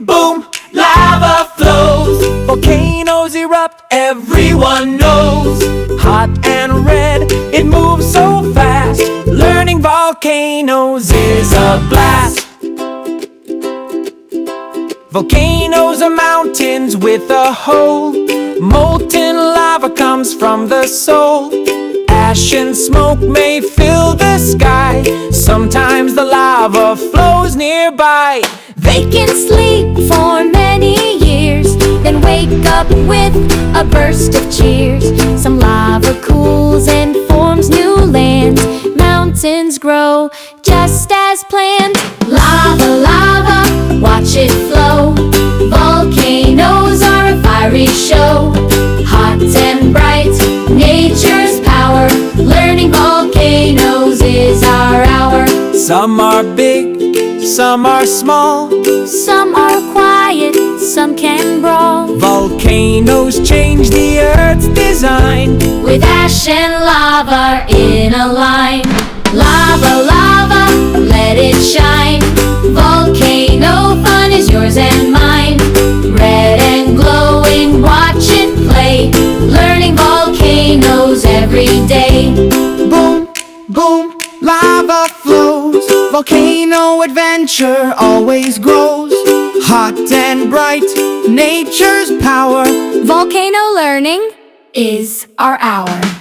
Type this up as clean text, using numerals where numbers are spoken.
boom, lava flows. Volcanoes erupt, everyone knows. Hot and red, it moves so fast. Learning volcanoes is a blast. Volcanoes are mountains with a hole. Molten lava comes from the soul. Ash and smoke may fill the sky. Sometimes the lava flows nearby. They can sleep for many years, then wake up with a burst of cheers. Some lava cools and forms new lands. Mountains grow just as planned. Lava, lava, watch it flow. Volcanoes are a fiery show. Hot and bright, nature's power. Learning volcanoes is our hour. Some are big, some are small. Some are quiet, some can brawl. Volcanoes change the Earth's design, with ash and lava in a line. Lava, lava, let it shine. Volcano fun is yours and mine. Red and glowing, watch it play. Learning volcanoes every day. boom, boom, lava flows. Volcano adventure always grows. Hot and bright, nature's power. Volcano learning is our hour.